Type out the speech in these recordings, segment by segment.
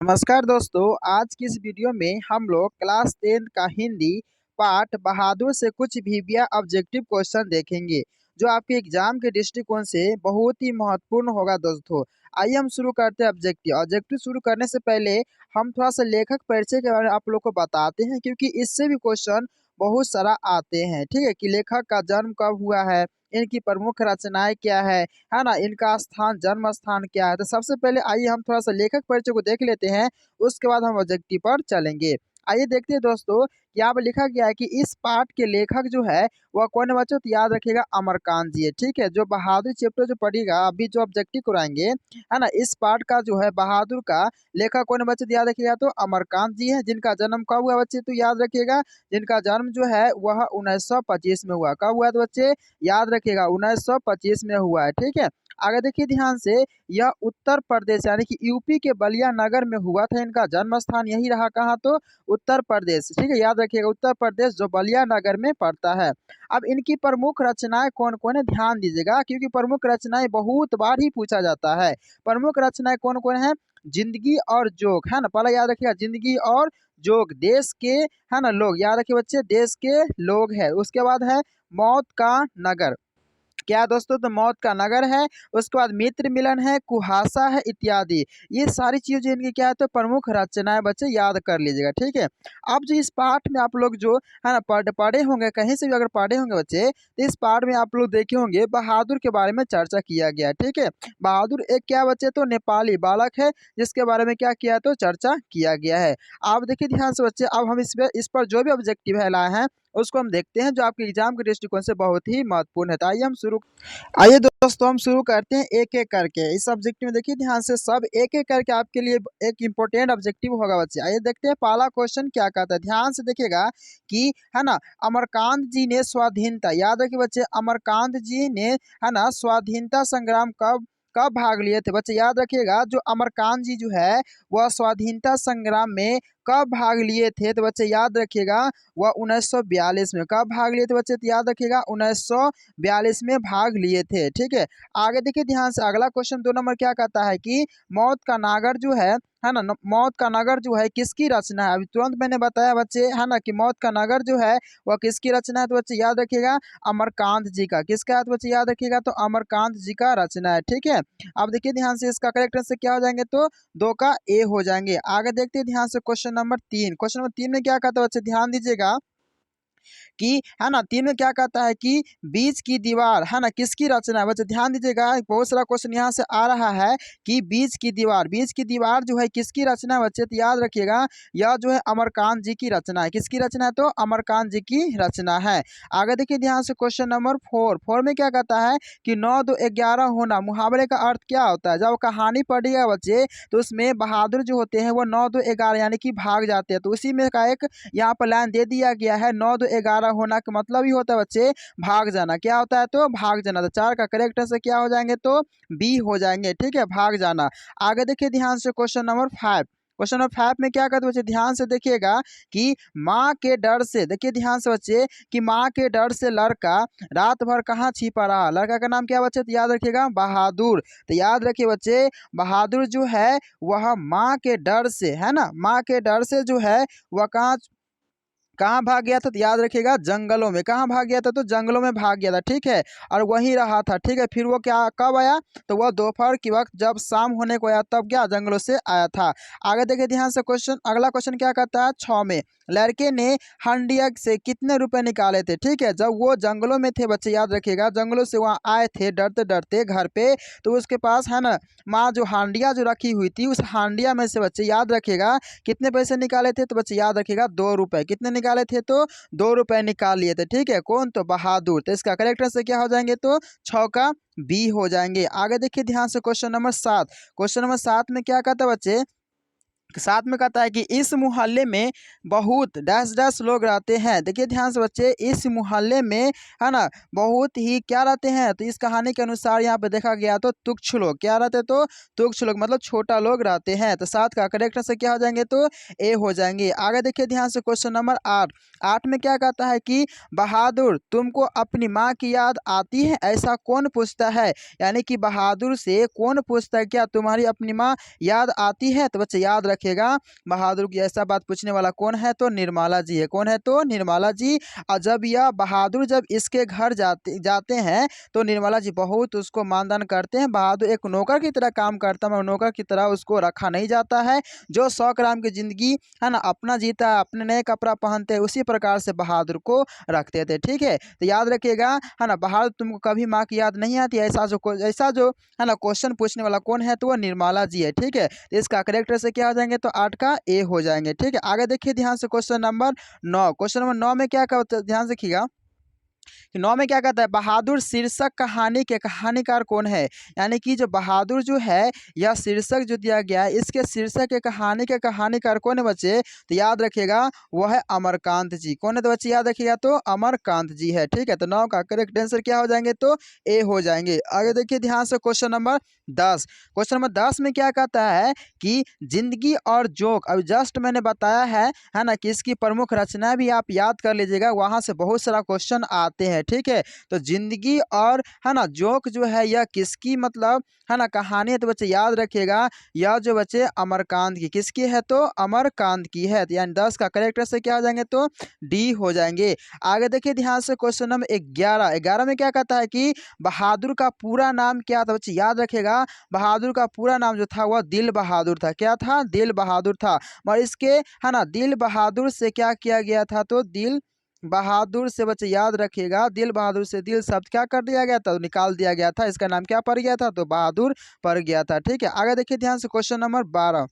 नमस्कार दोस्तों, आज की इस वीडियो में हम लोग क्लास 10 का हिंदी पाठ बहादुर से कुछ विविया ऑब्जेक्टिव क्वेश्चन देखेंगे जो आपके एग्जाम के दृष्टिकोण से बहुत ही महत्वपूर्ण होगा दोस्तों। आइए हम शुरू करते हैं ऑब्जेक्टिव। ऑब्जेक्टिव शुरू करने से पहले हम थोड़ा सा लेखक परिचय के बारे में आप लोग को बताते हैं, क्योंकि इससे भी क्वेश्चन बहुत सारा आते हैं। ठीक है, कि लेखक का जन्म कब हुआ है, इनकी प्रमुख रचनाएं क्या है ना, इनका स्थान जन्म स्थान क्या है। तो सबसे पहले आइए हम थोड़ा सा लेखक परिचय को देख लेते हैं, उसके बाद हम ऑब्जेक्टिव पर चलेंगे। आइए देखते हैं दोस्तों, यहाँ पे लिखा गया है कि इस पाठ के लेखक जो है वह कौन है बच्चों, तो याद रखिएगा अमरकांत जी है। ठीक है, जो बहादुर चैप्टर जो पढ़िएगा अभी जो ऑब्जेक्टिव कराएंगे है ना, इस पाठ का जो है बहादुर का लेखक कौन है बच्चे, तो याद रखिएगा तो अमरकांत जी है। जिनका जन्म कब हुआ बच्चे, तो याद रखिएगा जिनका जन्म जो है वह 1925 में हुआ। कब हुआ तो बच्चे याद रखिएगा 1925 में हुआ है। ठीक है, आगे देखिए ध्यान से, यह उत्तर प्रदेश यानी कि यूपी के बलिया नगर में हुआ था। इनका जन्म स्थान यही रहा, कहाँ तो उत्तर प्रदेश। ठीक है, याद रखिएगा उत्तर प्रदेश जो बलिया नगर में पड़ता है। अब इनकी प्रमुख रचनाएं कौन कौन है, ध्यान दीजिएगा क्योंकि प्रमुख रचनाएं बहुत बार ही पूछा जाता है। प्रमुख रचनाएं कौन कौन है, जिंदगी और जोग है ना, पहला याद रखिएगा जिंदगी और जोग, देश के है ना लोग, याद रखिए बच्चे देश के लोग है। उसके बाद है मौत का नगर, क्या है दोस्तों, तो मौत का नगर है। उसके बाद मित्र मिलन है, कुहासा है इत्यादि। ये सारी चीजें इनकी क्या है, तो प्रमुख रचनाएं बच्चे याद कर लीजिएगा। ठीक है, अब जो इस पाठ में आप लोग जो है ना पढ़े होंगे, कहीं से भी अगर पढ़े होंगे बच्चे, तो इस पाठ में आप लोग देखे होंगे बहादुर के बारे में चर्चा किया गया है। ठीक है, बहादुर एक क्या बच्चे, तो नेपाली बालक है जिसके बारे में क्या किया, तो चर्चा किया गया है। आप देखिए ध्यान से बच्चे, अब हम इस पर जो भी ऑब्जेक्टिव है लाए हैं उसको हम देखते हैं, जो आपके एग्जाम के दृष्टिकोण से बहुत ही महत्वपूर्ण है। तो आइए दोस्तों हम शुरू करते हैं एक एक करके। इस ऑब्जेक्टिव में देखिए ध्यान से, सब एक एक करके आपके लिए एक इंपॉर्टेंट ऑब्जेक्टिव होगा बच्चे। आइए देखते हैं पहला क्वेश्चन क्या कहता है, ध्यान से देखिएगा कि है ना, अमरकांत जी ने स्वाधीनता, याद रखिए बच्चे अमरकांत जी ने है ना स्वाधीनता संग्राम कब कब भाग लिए थे बच्चे, याद रखिएगा जो अमरकांत जी जो है वह स्वाधीनता संग्राम में कब भाग लिए थे, तो बच्चे याद रखिएगा वह 1942 में। कब भाग लिए थे बच्चे, तो याद रखिएगा 1942 में भाग लिए थे। ठीक है, आगे देखिए ध्यान से, अगला क्वेश्चन 2 नंबर क्या कहता है कि मौत का नागर जो है ना, मौत का नगर जो है किसकी रचना है। अभी तुरंत मैंने बताया बच्चे है ना कि मौत का नगर जो है वह किसकी रचना है, तो बच्चे याद रखिएगा अमरकांत जी का। किसका है तो बच्चे याद रखिएगा तो अमरकांत जी का रचना है। ठीक है, अब देखिए ध्यान से, इसका करेक्ट आंसर क्या हो जाएंगे, तो 2 का ए हो जाएंगे। आगे देखते हैं ध्यान से क्वेश्चन नंबर 3 में क्या कहता है बच्चे, ध्यान दीजिएगा कि है ना 3 में क्या कहता है कि बीच की दीवार है ना किसकी रचना है। बच्चे ध्यान दीजिएगा, बहुत सारा क्वेश्चन यहाँ से आ रहा है कि बीच की दीवार जो है किसकी रचना है बच्चे, तो याद रखिएगा यह जो है अमरकांत जी की रचना है। किसकी रचना है, तो अमरकांत जी की रचना है। आगे देखिए ध्यान से क्वेश्चन नंबर 4 में क्या कहता है कि 9 2 11 होना, मुहावरे का अर्थ क्या होता है। जब कहानी पढ़िएगा बच्चे तो उसमें बहादुर जो होते हैं वो 9 2 11 यानी कि भाग जाते हैं, तो उसी में का एक यहाँ पर लाइन दे दिया गया है। 9 2 11 होना का मतलब ही होता है बच्चे भाग जाना। क्या होता है, तो भाग जाना। तो 4 का करेक्ट आंसर क्या हो जाएंगे, तो बी हो जाएंगे। ठीक है, भाग जाना। आगे देखिए ध्यान से क्वेश्चन नंबर 5 में क्या कहते हैं बच्चे, ध्यान से देखिएगा कि माँ के डर से, देखिए ध्यान से बच्चे कि माँ के डर से लड़का रात भर कहाँ छिपा रहा। लड़का का नाम क्या बच्चे, तो याद रखिएगा बहादुर। तो याद रखिए बच्चे बहादुर जो है वह माँ के डर से है ना, माँ के डर से जो है वह कहाँ कहाँ भाग गया था, तो याद रखिएगा जंगलों में। कहाँ भाग गया था, तो जंगलों में भाग गया था। ठीक है, और वहीं रहा था। ठीक है, फिर वो क्या कब आया, तो वह दोपहर के वक्त जब शाम होने को आया तब क्या जंगलों से आया था। आगे देखिए ध्यान से अगला क्वेश्चन क्या कहता है 6 में, लड़के ने हंडिया से कितने रुपए निकाले थे। ठीक है, जब वो जंगलों में थे बच्चे, याद रखिएगा जंगलों से वहाँ आए थे डरते डरते घर पे, तो उसके पास है ना माँ जो हांडिया जो रखी हुई थी, उस हांडिया में से बच्चे याद रखिएगा कितने पैसे निकाले थे, तो बच्चे याद रखिएगा 2 रुपए। कितने निकाले थे, तो 2 रुपए निकाल लिए थे। ठीक है, कौन, तो बहादुर। तो इसका करेक्ट आंसर क्या हो जाएंगे, तो 6 का बी हो जाएंगे। आगे देखिए ध्यान से क्वेश्चन नंबर 7 में क्या कहता है बच्चे, साथ में कहता है कि इस मोहल्ले में बहुत डैश डैश लोग रहते हैं। देखिए ध्यान से बच्चे, इस मोहल्ले में है ना बहुत ही क्या रहते हैं, तो इस कहानी के अनुसार यहाँ पे देखा गया तो तुच्छ लोग क्या रहते, तो तुच्छ लोग मतलब छोटा लोग रहते हैं। तो 7 का करेक्ट आंसर क्या हो जाएंगे, तो ए हो जाएंगे। आगे देखिए ध्यान से क्वेश्चन नंबर 8 में क्या कहता है कि बहादुर तुमको अपनी माँ की याद आती है, ऐसा कौन पूछता है। यानी कि बहादुर से कौन पूछता है क्या तुम्हारी अपनी माँ याद आती है, तो बच्चे याद रखिएगा बहादुर की ऐसा बात पूछने वाला कौन है, तो निर्मला जी है। कौन है, तो निर्मला जी। और जब यह बहादुर जब इसके घर जाते जाते हैं तो निर्मला जी बहुत उसको मानदान करते हैं। बहादुर एक नौकर की तरह काम करता है, नौकर की तरह उसको रखा नहीं जाता है। जो शौक राम की जिंदगी है ना अपना जीता है, अपने नए कपड़ा पहनते हैं, उसी प्रकार से बहादुर को रखते थे। ठीक है, तो याद रखिएगा है ना, बहादुर तुमको कभी माँ की याद नहीं आती, ऐसा जो है ना क्वेश्चन पूछने वाला कौन है, तो वो निर्मला जी है। ठीक है, तो इसका करेक्टर से क्या हो जाएंगे, तो 8 का ए हो जाएंगे। ठीक है, आगे देखिए ध्यान से क्वेश्चन नंबर 9। क्वेश्चन नंबर 9 में क्या कहता है, ध्यान से देखिएगा कि 9 में क्या कहता है, बहादुर शीर्षक कहानी के कहानीकार कौन है। यानी कि जो बहादुर जो है यह शीर्षक जो दिया गया है, इसके शीर्षक के कहानी के कहानीकार कौन है बच्चे, तो याद रखिएगा वह है अमरकांत जी। कौन है तो बच्चे याद रखिएगा, तो अमरकांत जी है। ठीक है, तो 9 का करेक्ट आंसर क्या हो जाएंगे, तो ए हो जाएंगे। आगे देखिए ध्यान से क्वेश्चन नंबर 10। क्वेश्चन नंबर 10 में क्या कहता है कि जिंदगी और जोक, अभी जस्ट मैंने बताया है ना कि इसकी प्रमुख रचना भी आप याद कर लीजिएगा, वहां से बहुत सारा क्वेश्चन आते हैं। ठीक है, तो जिंदगी और है ना जोक जो है यह किसकी मतलब है ना कहानी है, तो बच्चे याद रखिएगा यह जो बच्चे अमरकांत की, किसकी है, तो अमरकांत की है। तो यानी 10 का करेक्ट से क्या हो जाएंगे, तो डी हो जाएंगे। आगे देखिए ध्यान से क्वेश्चन नंबर 11। 11 में क्या कहता है कि बहादुर का पूरा नाम क्या था, बच्चे याद रखेगा बहादुर का पूरा नाम जो था वह दिल बहादुर था। क्या था, दिल बहादुर था। और इसके है ना दिल बहादुर से क्या किया गया था, तो दिल बहादुर से बच्चे याद रखिएगा दिल बहादुर से दिल शब्द क्या कर दिया गया था, तो निकाल दिया गया था। इसका नाम क्या पड़ गया था, तो बहादुर पड़ गया था। ठीक है, आगे देखिए ध्यान से क्वेश्चन नंबर 12।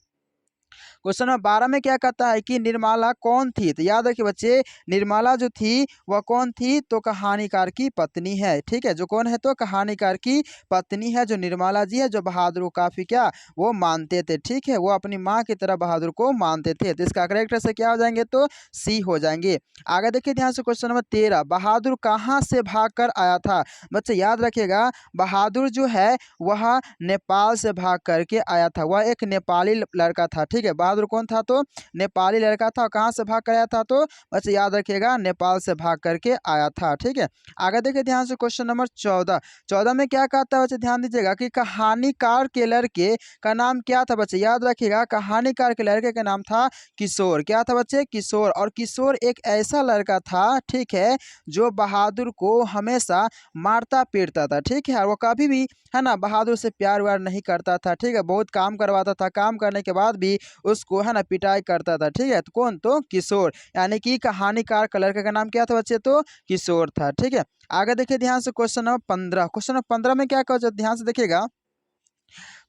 क्वेश्चन नंबर 12 में क्या कहता है कि निर्मला कौन थी, तो याद रखिए बच्चे निर्मला जो थी वह कौन थी, तो कहानीकार की पत्नी है। ठीक है, जो कौन है, तो कहानीकार की पत्नी है जो निर्मला जी है, जो बहादुर को काफी क्या वो मानते थे। ठीक है, वो अपनी माँ की तरह बहादुर को मानते थे। तो इसका करेक्ट से क्या हो जाएंगे, तो सी हो जाएंगे। आगे देखिए ध्यान से क्वेश्चन नंबर 13। बहादुर कहाँ से भाग कर आया था, बच्चे याद रखिएगा बहादुर जो है वह नेपाल से भाग करके आया था, वह एक नेपाली लड़का था। ठीक है, बहादुर कौन था, तो नेपाली लड़का था। कहाँ से भाग कर आया था, तो बच्चे याद रखिएगा नेपाल से भाग करके आया था। ठीक है, आगे देखिए ध्यान से क्वेश्चन नंबर 14। 14 में क्या कहता है बच्चे, ध्यान दीजिएगा कि कहानीकार के लड़के का नाम क्या था, बच्चे याद रखिएगा कहानीकार के लड़के का नाम था किशोर। क्या था बच्चे, किशोर। और किशोर एक ऐसा लड़का था, ठीक है, जो बहादुर को हमेशा मारता पीटता था। ठीक है, और वो कभी भी है ना बहादुर से प्यार व्यार नहीं करता था। ठीक है, बहुत काम करवाता था, काम करने के बाद भी उसको है ना पिटाई करता था। ठीक है, तो कौन, तो किशोर। यानी कि कहानीकार का लड़के का नाम क्या था बच्चे, तो किशोर था। ठीक है, आगे देखिए ध्यान से क्वेश्चन नंबर 15। क्वेश्चन नंबर 15 में क्या कहा, ध्यान से देखिएगा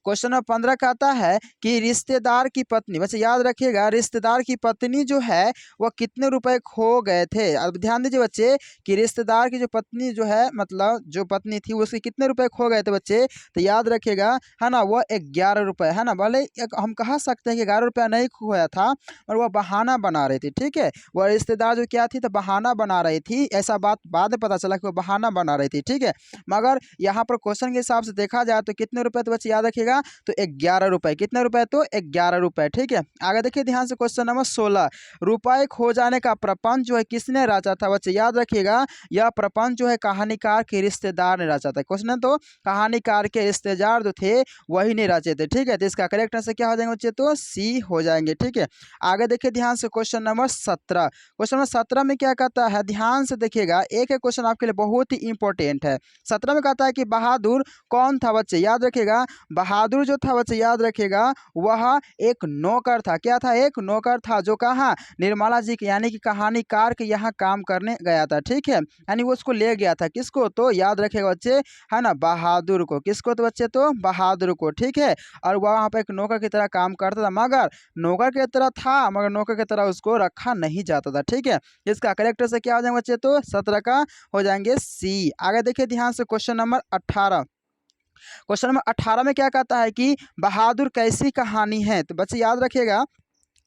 क्वेश्चन नंबर 15 कहता है कि रिश्तेदार की पत्नी, वैसे याद रखिएगा रिश्तेदार की पत्नी जो है वह कितने रुपए खो गए थे। अब ध्यान दीजिए बच्चे कि रिश्तेदार की जो पत्नी जो है मतलब जो पत्नी थी उसके कितने रुपए खो गए थे बच्चे, तो याद रखिएगा है ना वह 11 रुपए है ना, भले हम कहा सकते हैं कि 11 रुपया नहीं खोया था और वह बहाना बना रही थी। ठीक है, वह रिश्तेदार जो क्या थी, तो बहाना बना रही थी, ऐसा बात बाद में पता चला कि वह बहाना बना रही थी। ठीक है, मगर यहाँ पर क्वेश्चन के हिसाब से देखा जाए तो कितने रुपए, तो बच्चे याद रखिएगा तो 11 रुपए। कितने रुपए, तो 11 रुपए। ठीक है, आगे देखिए ध्यान से क्वेश्चन नंबर 16। रुपए खो जाने का प्रपंच जो है किसने रचा था, बच्चे याद रखिएगा यह प्रपंच जो है कहानीकार के रिश्तेदार ने रचा था। क्वेश्चन तो कहानीकार के रिश्तेदार जो थे वही ने रचे थे। ठीक है, तो इसका करेक्ट आंसर क्या हो जाएंगे बच्चे, तो सी हो जाएंगे। ठीक है, आगे देखिए ध्यान से क्वेश्चन नंबर 17। क्वेश्चन नंबर 17 में क्या कहता है, ध्यान से देखिएगा एक एक क्वेश्चन आपके लिए बहुत ही इंपॉर्टेंट है। 17 में कहता है कि बहादुर कौन था, बच्चे याद रखिएगा बहादुर जो था बच्चे याद रखिएगा वह एक नौकर था। क्या था, एक नौकर था जो कहाँ निर्मला जी के यानी कि कहानीकार के यहाँ काम करने गया था। ठीक है, यानी वो उसको ले गया था, किसको, तो याद रखेगा बच्चे है ना बहादुर को। किसको, तो बच्चे तो बहादुर को। ठीक है, और वह वहाँ पे एक नौकर की तरह काम करता था, मगर नौकर की तरह था मगर नौकर की तरह उसको रखा नहीं जाता था। ठीक है, इसका करेक्टर से क्या हो जाएंगे बच्चे, तो 17 का हो जाएंगे सी। आगे देखिए ध्यान से क्वेश्चन नंबर 18। क्वेश्चन नंबर 18 में क्या कहता है कि बहादुर कैसी कहानी है, तो बच्चे याद रखिएगा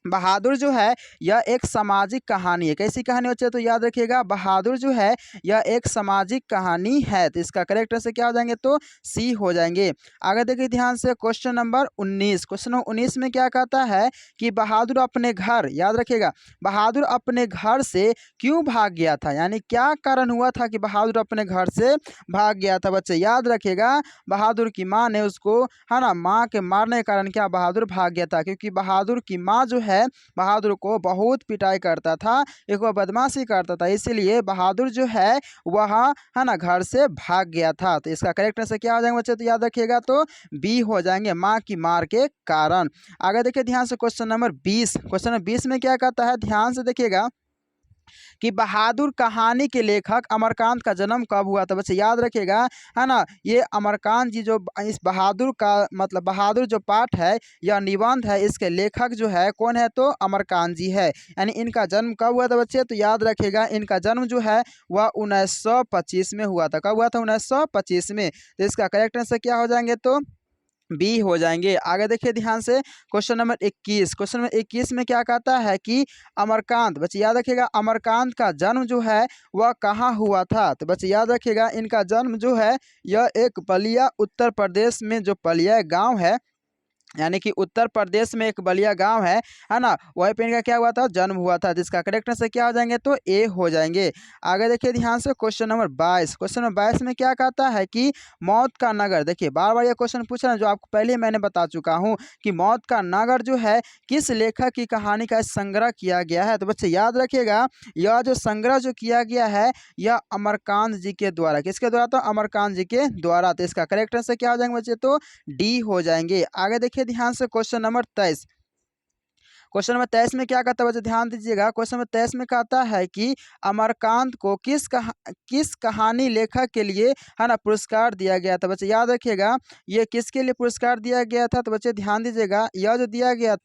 बहादुर जो है यह एक सामाजिक कहानी है। कैसी कहानी बच्चे? तो याद रखिएगा, बहादुर जो है यह एक सामाजिक कहानी है। तो इसका करेक्ट आंसर क्या हो जाएंगे? तो सी हो जाएंगे। आगे देखिए ध्यान से, क्वेश्चन नंबर 19। क्वेश्चन नंबर 19 में क्या कहता है कि बहादुर अपने घर, याद रखिएगा, बहादुर अपने घर से क्यों भाग गया था? यानी क्या कारण हुआ था कि बहादुर अपने घर से भाग गया था? बच्चे याद रखिएगा, बहादुर की माँ ने उसको, है ना, माँ के मारने के कारण क्या बहादुर भाग गया था? क्योंकि बहादुर की माँ जो है बहादुर को बहुत पिटाई करता था, एक वो बदमाशी करता था, इसीलिए बहादुर जो है वह, है ना, घर से भाग गया था। तो इसका करेक्ट आंसर क्या हो जाएगा बच्चे? तो याद रखिएगा, तो बी हो जाएंगे, माँ की मार के कारण। आगे देखिए ध्यान से, क्वेश्चन नंबर 20। क्वेश्चन नंबर 20 में क्या कहता है? ध्यान से देखिएगा कि बहादुर कहानी के लेखक अमरकांत का जन्म कब हुआ था? बच्चे याद रखिएगा, है ना, ये अमरकांत जी जो इस बहादुर का मतलब बहादुर जो पाठ है या निबंध है, इसके लेखक जो है कौन है? तो अमरकांत जी है। यानी इनका जन्म कब हुआ था बच्चे? तो याद रखिएगा, इनका जन्म जो है वह 1925 में हुआ था। कब हुआ था? 1925 में। तो इसका करेक्ट आंसर क्या हो जाएंगे? तो बी हो जाएंगे। आगे देखिए ध्यान से, क्वेश्चन नंबर 21। क्वेश्चन नंबर 21 में क्या कहता है कि अमरकांत, बच्चे याद रखिएगा, अमरकांत का जन्म जो है वह कहाँ हुआ था? तो बच्चे याद रखिएगा, इनका जन्म जो है यह एक बलिया, उत्तर प्रदेश में जो बलिया गांव है, यानी कि उत्तर प्रदेश में एक बलिया गांव है ना, वहीं पे इनका क्या हुआ था? जन्म हुआ था। जिसका करेक्ट आंसर क्या हो जाएंगे? तो ए हो जाएंगे। आगे देखिए ध्यान से, क्वेश्चन नंबर 22। क्वेश्चन नंबर 22 में क्या कहता है कि मौत का नगर, देखिए बार बार ये क्वेश्चन पूछ रहे हैं, जो आपको पहले ही मैंने बता चुका हूँ कि मौत का नगर जो है किस लेखक की कहानी का संग्रह किया गया है? तो बच्चे याद रखिएगा, यह जो संग्रह जो किया गया है यह अमरकांत जी के द्वारा, किसके द्वारा? तो अमरकांत जी के द्वारा। तो इसका करेक्ट आंसर क्या हो जाएंगे बच्चे? तो डी हो जाएंगे। आगे देखिए ध्यान से, क्वेश्चन नंबर 23। क्वेश्चन नंबर 23 में क्या कहता है बच्चे? ध्यान दीजिएगा, क्वेश्चन नंबर 23 में कहता है कि अमरकांत को किस कहानी लेखक के लिए, है ना, पुरस्कार दिया गया था? बच्चे याद रखिएगा, ये किसके लिए पुरस्कार दिया गया था? तो बच्चे ध्यान दीजिएगा, यह जो दिया गया,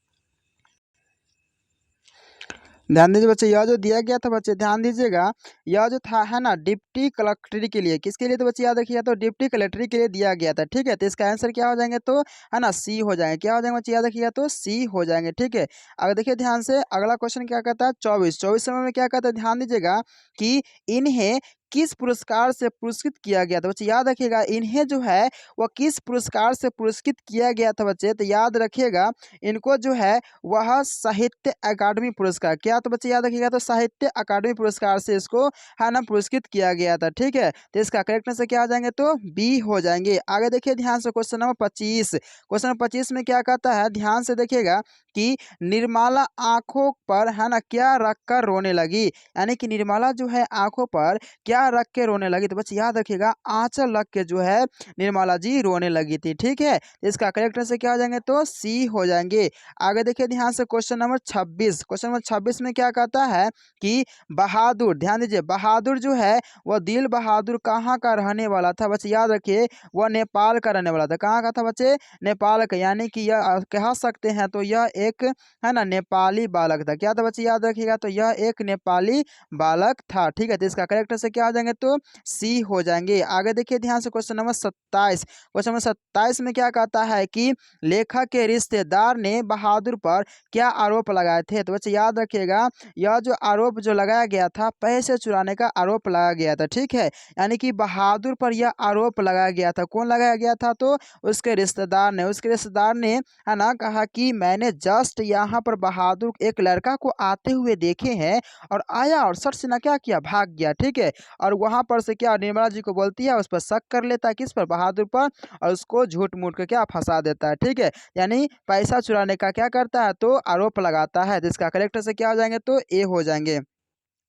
ध्यान दीजिए बच्चे, यह जो दिया गया था, बच्चे ध्यान दीजिएगा, यह जो था, है ना, डिप्टी कलेक्टर के लिए। किसके लिए? तो बच्चे याद रखिएगा, तो डिप्टी कलेक्टर के लिए दिया गया था। ठीक है, तो इसका आंसर क्या हो जाएंगे? तो, है ना, सी हो जाएंगे। क्या हो जाएंगे बच्चे? याद रखिएगा, तो सी हो जाएंगे। ठीक है, अगर देखिए ध्यान से, अगला क्वेश्चन क्या कहता है? 24 समय में क्या कहता है? ध्यान दीजिएगा कि इन्हें किस पुरस्कार से पुरस्कृत किया गया था? बच्चे याद रखिएगा, इन्हें जो है वह किस पुरस्कार से पुरस्कृत किया गया था? बच्चे तो याद रखिएगा, इनको जो है वह साहित्य अकादमी पुरस्कार, क्या? तो बच्चे याद रखिएगा, तो साहित्य अकादमी पुरस्कार से इसको, है ना, पुरस्कृत किया गया था। ठीक है, तो इसका करेक्ट आंसर क्या हो जाएंगे? तो बी हो जाएंगे। आगे देखिए ध्यान से, क्वेश्चन नंबर 25। क्वेश्चन नंबर 25 में क्या कहता है? ध्यान से देखिएगा कि निर्मला आंखों पर, है ना, क्या रख कर रोने लगी? यानी कि निर्मला जो है आंखों पर क्या रख के रोने लगी? तो बच्चे याद रखिएगा, आंचल रख के जो है निर्मला जी रोने लगी थी। ठीक है, तो इसका करेक्ट आंसर क्या हो जाएंगे? तो सी हो जाएंगे। आगे देखिए ध्यान से, क्वेश्चन नंबर 26। क्वेश्चन नंबर 26 में क्या कहता है कि बहादुर, ध्यान दीजिए, बहादुर जो है वह दिल बहादुर कहाँ का रहने वाला था? बच्चे याद रखिए, वह नेपाल का रहने वाला था। कहाँ का था बच्चे? नेपाल का। यानी कि यह कह सकते हैं तो यह एक, है ना, नेपाली बालक था। क्या था बच्चे? याद रखिएगा, तो यह एक नेपाली बालक था। ठीक है, तो इसका करेक्ट से क्या हो जाएंगे? तो सी हो जाएंगे। आगे देखिए ध्यान से, क्वेश्चन नंबर 27। क्वेश्चन नंबर 27 में क्या कहता है कि लेखक के रिश्तेदार ने बहादुर पर क्या आरोप लगाए थे? तो बच्चे याद रखिएगा, यह जो आरोप जो लगाया गया था, पैसे चुराने का आरोप लगाया गया था। ठीक है, यानी कि बहादुर पर यह आरोप लगाया गया था। कौन लगाया गया था? तो उसके रिश्तेदार ने, है ना, कहा कि मैंने जस्ट यहाँ पर बहादुर एक लड़का को आते हुए देखे हैं और आया और सट से ना क्या किया, भाग गया। ठीक है, और वहां पर से क्या निर्मला जी को बोलती है, उस पर शक कर लेता है, किस पर? बहादुर पर, और उसको झूठ मूठ के क्या फंसा देता है। ठीक है, यानी पैसा चुराने का क्या करता है? तो आरोप लगाता है। तो इसका करेक्ट से क्या हो जाएंगे? तो ए हो जाएंगे।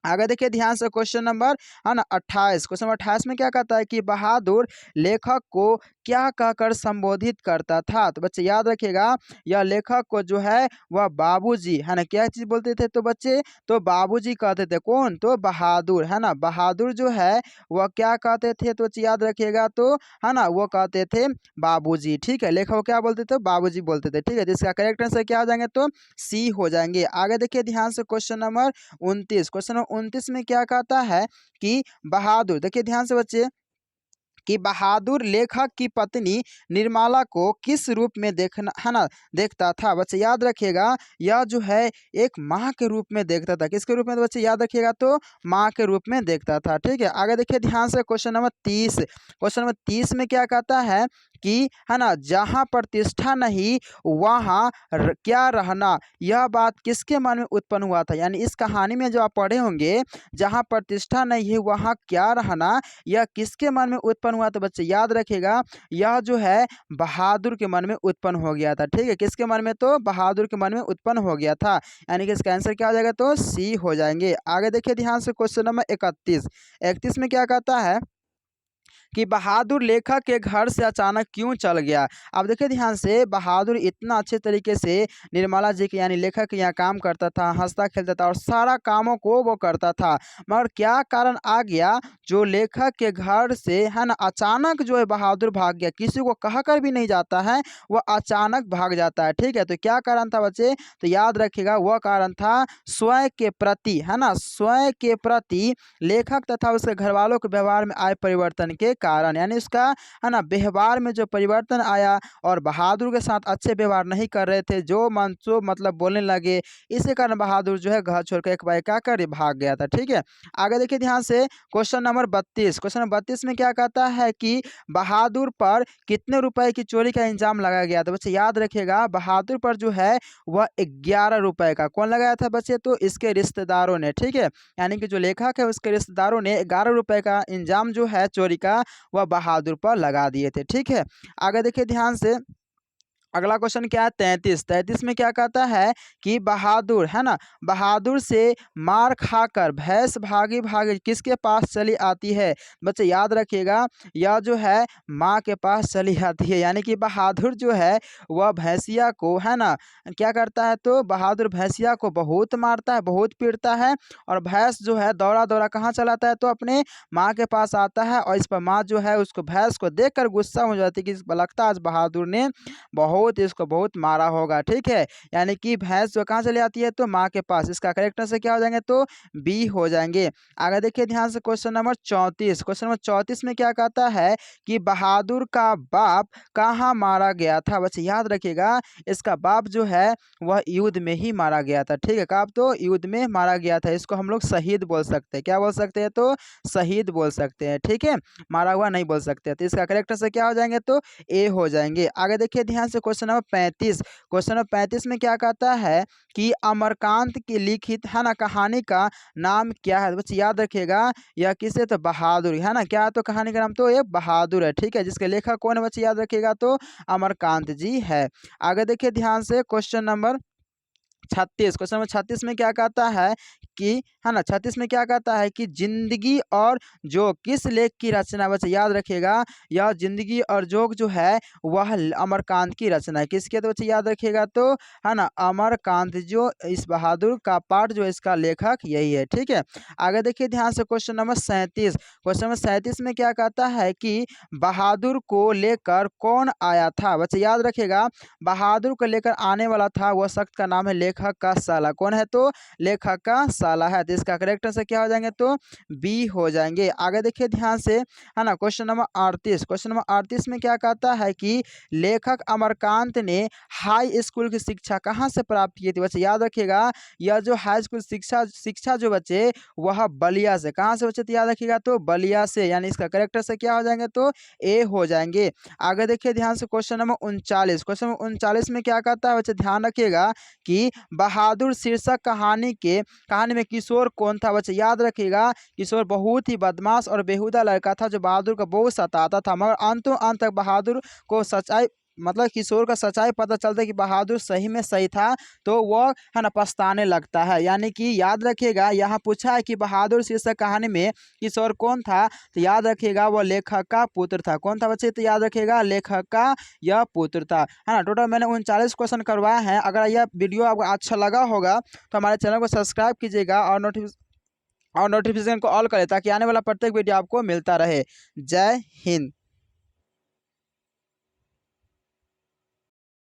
आगे देखिए ध्यान से, क्वेश्चन नंबर, है ना, 28। क्वेश्चन नंबर 28 में क्या कहता है कि बहादुर लेखक को क्या कहकर संबोधित करता था? तो बच्चे याद रखिएगा, यह लेखक को जो है वह बाबूजी, है ना, क्या चीज बोलते थे? तो बच्चे, तो बाबूजी कहते थे। कौन? तो बहादुर, है ना, बहादुर जो है वह क्या कहते थे? तो बच्चे याद रखिएगा, तो, है ना, वो कहते थे बाबूजी। ठीक है, लेखक को क्या बोलते थे? बाबूजी बोलते थे। ठीक है, जिसका करेक्ट आंसर क्या हो जाएंगे? तो सी हो जाएंगे। आगे देखिए ध्यान से, क्वेश्चन नंबर 29। क्वेश्चन नंबर 29 में क्या कहता है कि बहादुर, देखिए ध्यान से बच्चे, कि बहादुर लेखक की पत्नी निर्मला को किस रूप में देखना है ना देखता था। बच्चे याद रखिएगा, यह जो है एक माँ के रूप में देखता था। किसके रूप में? तो बच्चे याद रखिएगा, तो माँ के रूप में देखता था। ठीक है, आगे देखिए ध्यान से क्वेश्चन नंबर 30। क्वेश्चन नंबर 30 में क्या कहता है कि है ना, जहाँ प्रतिष्ठा नहीं वहाँ क्या रहना, यह बात किसके मन में उत्पन्न हुआ था। यानी इस कहानी में जो आप पढ़े होंगे, जहाँ प्रतिष्ठा नहीं है वहाँ क्या रहना, यह किसके मन में उत्पन्न हुआ? तो बच्चे याद रखिएगा, यह जो है बहादुर के मन में उत्पन्न हो गया था। ठीक है, किसके मन में? तो बहादुर के मन में उत्पन्न हो गया था। यानी कि इसका आंसर क्या हो जाएगा? तो सी हो जाएंगे। आगे देखिए ध्यान से क्वेश्चन नंबर 31। 31 में क्या कहता है कि बहादुर लेखक के घर से अचानक क्यों चल गया। अब देखिए ध्यान से, बहादुर इतना अच्छे तरीके से निर्मला जी के यानी लेखक के यहाँ काम करता था, हंसता खेलता था और सारा कामों को वो करता था, मगर क्या कारण आ गया जो लेखक के घर से है ना अचानक जो है बहादुर भाग गया। किसी को कहकर भी नहीं जाता है, वह अचानक भाग जाता है। ठीक है, तो क्या कारण था बच्चे? तो याद रखिएगा, वह कारण था स्वयं के प्रति, है ना, स्वयं के प्रति लेखक तथा उसके घर वालों के व्यवहार में आए परिवर्तन के कारण। यानी उसका है ना व्यवहार में जो परिवर्तन आया और बहादुर के साथ अच्छे व्यवहार नहीं कर रहे थे, जो मन सो मतलब बोलने लगे, इसी कारण बहादुर जो है घर छोड़कर एक बार क्या कर भाग गया था। ठीक है, आगे देखिए ध्यान से क्वेश्चन नंबर 32। क्वेश्चन नंबर 32 में क्या कहता है कि बहादुर पर कितने रुपए की चोरी का इल्जाम लगाया गया था। बच्चे याद रखिएगा, बहादुर पर जो है वह 11 रुपए का कौन लगाया था बच्चे? तो इसके रिश्तेदारों ने। ठीक है, यानी कि जो लेखक है उसके रिश्तेदारों ने 11 रुपए का इंजाम जो है चोरी का, वह बहादुर पर लगा दिए थे। ठीक है, आगे देखिए ध्यान से, अगला क्वेश्चन क्या है? 33। 33 में क्या कहता है कि बहादुर है ना, बहादुर से मार खाकर भैंस भागी भागी किसके पास चली आती है। बच्चे याद रखिएगा, यह जो है माँ के पास चली आती है। यानी कि बहादुर जो है वह भैंसिया को है ना क्या करता है, तो बहादुर भैंसिया को बहुत मारता है, बहुत पीटता है, और भैंस जो है दौड़ा दौड़ा कहाँ चलाता है, तो अपने माँ के पास आता है। और इस पर माँ जो है उसको भैंस को देखकर गुस्सा हो जाती है कि लगता है आज बहादुर ने बहुत इसको बहुत मारा होगा। ठीक है, यानी कि भैंस जो कहाँ चली आती है, तो माँ के पास। इसका करेक्ट आंसर क्या हो जाएंगे? तो बी हो जाएंगे। आगे देखिए ध्यान से क्वेश्चन नंबर 34। क्वेश्चन नंबर 34 में क्या कहता है कि बहादुर का बाप कहाँ मारा गया था। बच्चे याद रखिएगा, इसका बाप जो है वह युद्ध में ही मारा गया था। ठीक है, कब? तो युद्ध में मारा गया था। इसको हम लोग शहीद बोल सकते हैं। क्या बोल सकते हैं? तो शहीद बोल सकते हैं। ठीक है, मारा हुआ नहीं बोल सकते। तो इसका करेक्ट आंसर क्या हो जाएंगे? तो ए हो जाएंगे। आगे देखिए ध्यान से क्वेश्चन नंबर 35। क्वेश्चन नंबर 35 में क्या कहता है कि अमरकांत की लिखित है ना कहानी का नाम क्या है। बच्चे याद रखिएगा, यह किसे? तो बहादुर है ना। क्या? तो कहानी का नाम तो ये बहादुर है। ठीक है, जिसके लेखक कौन है बच्चे याद रखिएगा, तो अमरकांत जी है। आगे देखिए ध्यान से क्वेश्चन नंबर 36। क्वेश्चन नंबर 36 में क्या कहता है कि है ना 36 में क्या कहता है कि जिंदगी और जोग किस लेख की रचना। बच्चे याद रखिएगा, यह जिंदगी और जोग जो है वह अमरकांत की रचना है। किसके? तो बच्चे याद रखिएगा, तो है ना अमरकांत, जो इस बहादुर का पाठ जो इसका लेखक यही है। ठीक है, आगे देखिए ध्यान से क्वेश्चन नंबर 37। क्वेश्चन नंबर 37 में क्या कहता है कि बहादुर को लेकर कौन आया था। बच्चे याद रखिएगा, बहादुर को लेकर आने वाला था वह शख्स का नाम है लेखक का साला। कौन है? तो लेखक का साला है। तो इसका करेक्ट आंसर क्या हो जाएंगे? तो बी हो जाएंगे। आगे देखिए ध्यान से, है ना क्वेश्चन नंबर 38। क्वेश्चन नंबर 38 में क्या कहता है कि लेखक अमरकांत ने हाई स्कूल की शिक्षा कहाँ से प्राप्त की थी। बच्चे याद रखिएगा, यह जो हाई स्कूल शिक्षा शिक्षा जो बच्चे वह बलिया से। कहाँ से बच्चे? तो याद रखिएगा, तो बलिया से। यानी इसका करेक्ट आंसर क्या हो जाएंगे? तो ए हो जाएंगे। आगे देखिए ध्यान से क्वेश्चन नंबर 39। क्वेश्चन नंबर 39 में क्या कहता है बच्चे? ध्यान रखिएगा कि बहादुर शीर्षक कहानी में किशोर कौन था। बच्चे याद रखिएगा, किशोर बहुत ही बदमाश और बेहुदा लड़का था जो बहादुर को बहुत सताता था, मगर अंतों अंत तक बहादुर को सच्चाई मतलब किशोर का सच्चाई पता चलता है कि बहादुर सही में सही था, तो वह है ना पछताने लगता है। यानी कि याद रखिएगा, यहाँ पूछा है कि बहादुर शीर्षक कहानी में किशोर कौन था, तो याद रखिएगा वह लेखक का पुत्र था। कौन था बच्चे? तो याद रखिएगा, लेखक का यह पुत्र था। है ना, टोटल मैंने 39 क्वेश्चन करवाए हैं। अगर यह वीडियो आपको अच्छा लगा होगा तो हमारे चैनल को सब्सक्राइब कीजिएगा और नोटिफिकेशन को ऑल करें, ताकि आने वाला प्रत्येक वीडियो आपको मिलता रहे। जय हिंद।